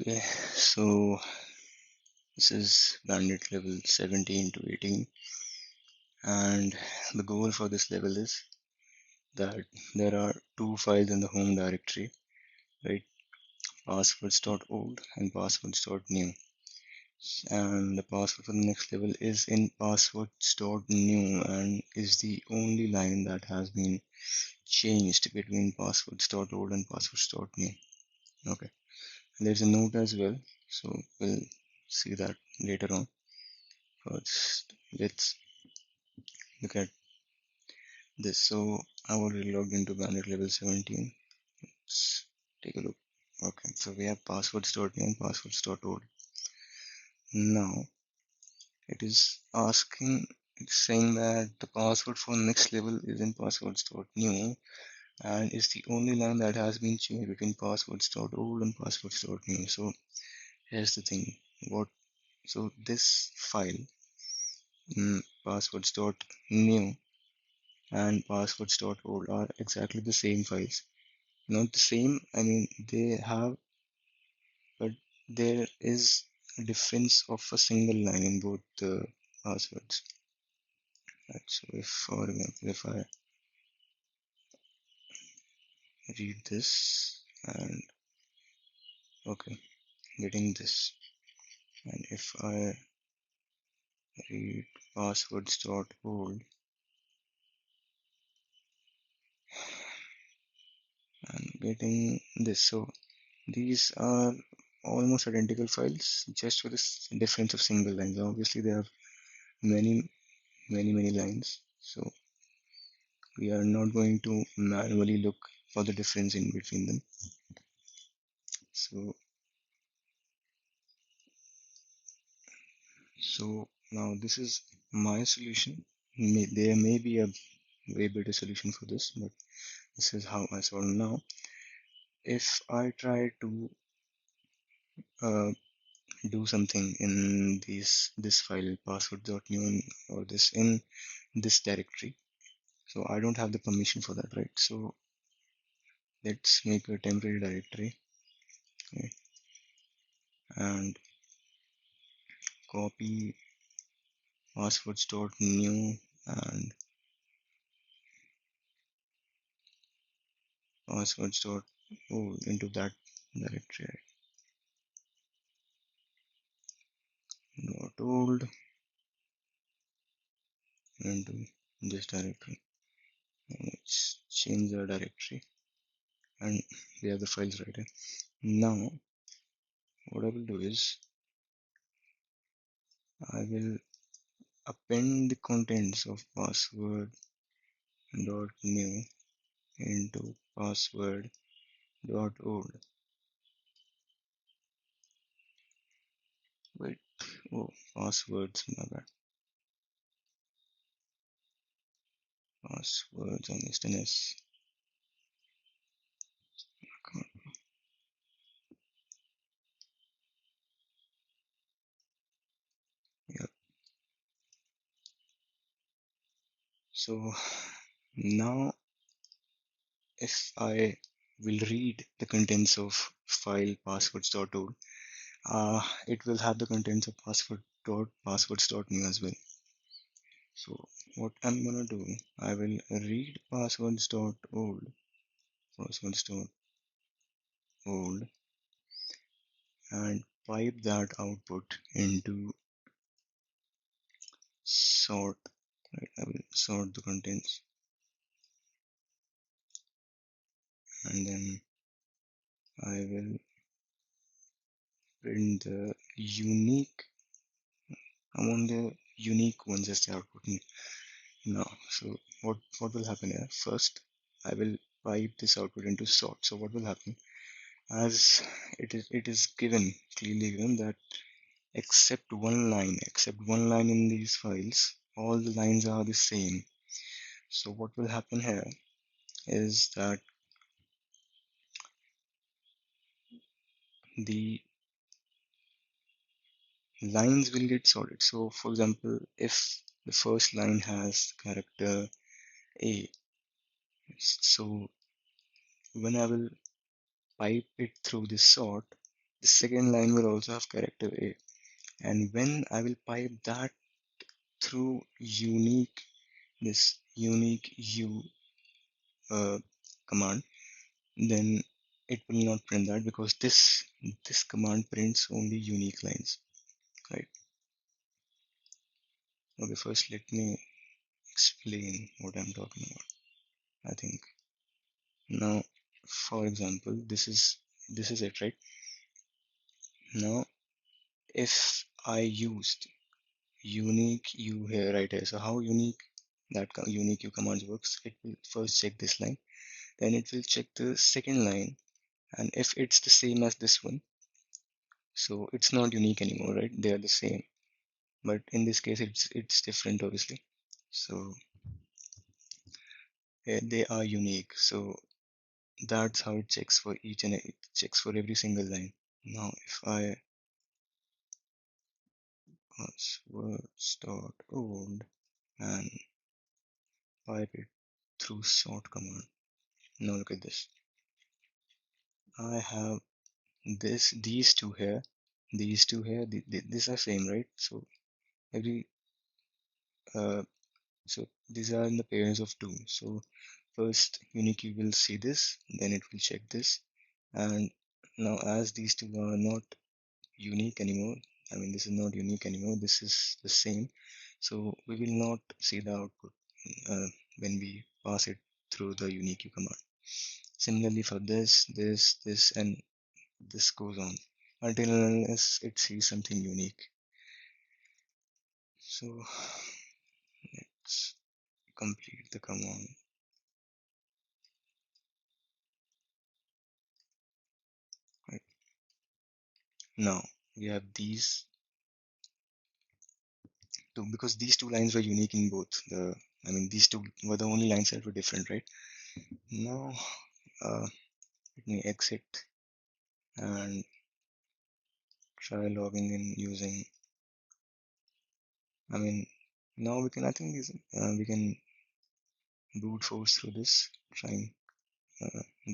Okay, so this is Bandit level 17 to 18, and the goal for this level is that there are two files in the home directory, right? Passwords.old and passwords.new, and the password for the next level is in passwords.new and is the only line that has been changed between passwords.old and passwords.new. Okay, and there's a note as well, so we'll see that later on. First, let's look at this. So I already logged into Bandit level 17. Let's take a look. Okay, so we have passwords.new and passwords.old. Now it is asking, it's saying that the password for next level is in passwords.new and is the only line that has been changed between passwords.old and passwords.new. So here's the thing. What so this file passwords.new and passwords.old are exactly the same files. Not the same, I mean they have, but there is a difference of a single line in both the passwords. Right, so if, for example, if I read this and okay, getting this, and if I read passwords.old and getting this, so these are almost identical files just with this difference of single lines. Obviously, they have many lines, so we are not going to manually look for the difference in between them. So now this is my solution. There may be a way better solution for this, but this is how I solve now. If I try to uh, do something in this file password.new or this in this directory, so I don't have the permission for that, right? So let's make a temporary directory, okay, and copy passwords.new and passwords.old into that directory, right? Dot old into this directory. And let's change the directory, and we have the files right here. Now what I will do is I will append the contents of password.new into password.old. Wait, oh, passwords, my bad. Passwords, I missed an S. Yep. So now if I will read the contents of file passwords.old, it will have the contents of passwords.new as well. So what I'm gonna do, I will read passwords.old and pipe that output into sort. Right, I will sort the contents and then I will print the unique among the unique ones as the output now. So what will happen here? First, I will pipe this output into sort. So what will happen? As it is given clearly given that except one line in these files, all the lines are the same. So what will happen here is that the lines will get sorted. So for example, if the first line has character A, so when I will pipe it through this sort, the second line will also have character A. And when I will pipe that through unique, this unique U command, then it will not print that because this command prints only unique lines, right? Okay, first let me explain what I'm talking about. I think now, for example, this is it, right? Now, if I used unique U here, right here, so how unique unique U commands works? It will first check this line, then it will check the second line, and if it's the same as this one, so it's not unique anymore, right? They are the same, but in this case, it's different, obviously. So they are unique. So that's how it checks for each and it checks for every single line. Now, if I passwords dot old and pipe it through sort command. Now look at this. I have these two here, these are same, right? So every so these are in the pairs of two. So first unique you will see this, then it will check this, and now as these two are not unique anymore, I mean this is not unique anymore, this is the same, so we will not see the output uh, when we pass it through the unique command. Similarly for this and this goes on until unless it sees something unique. So let's complete the command. Right now we have these two because these two lines were unique in both the, I mean these two were the only lines that were different, right? Now let me exit and try logging in using, I mean now we can, I think we can brute force through this, trying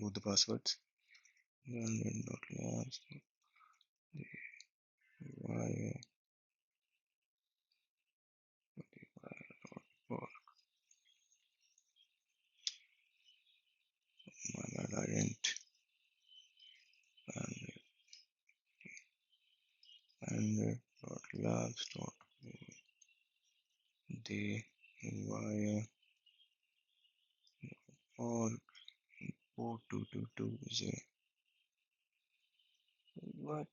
both the passwords. Bandit.labs, wire, my bad, I didn't. Bandit.labs. The wire all 4222 what?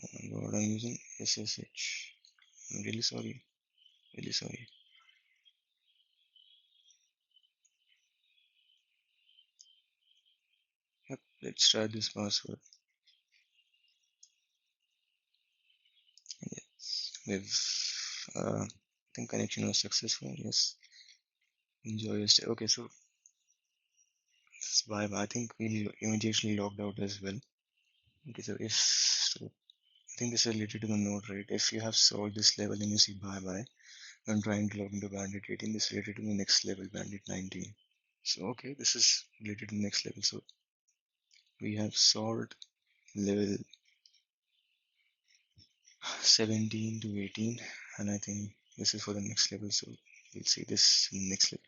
Oh my god, I'm using SSH. I'm really sorry. Really sorry. Yep, let's try this password. Yes, I think connection was successful. Yes, enjoy your stay. Okay, so this bye bye. I think we immediately logged out as well. Okay, so I think this is related to the node, right? If you have solved this level and you see bye bye, I'm trying to log into Bandit 18. This is related to the next level, Bandit 19. So okay, this is related to the next level. So we have solved level 17 to 18, and I think this is for the next level. So we'll see this in the next level.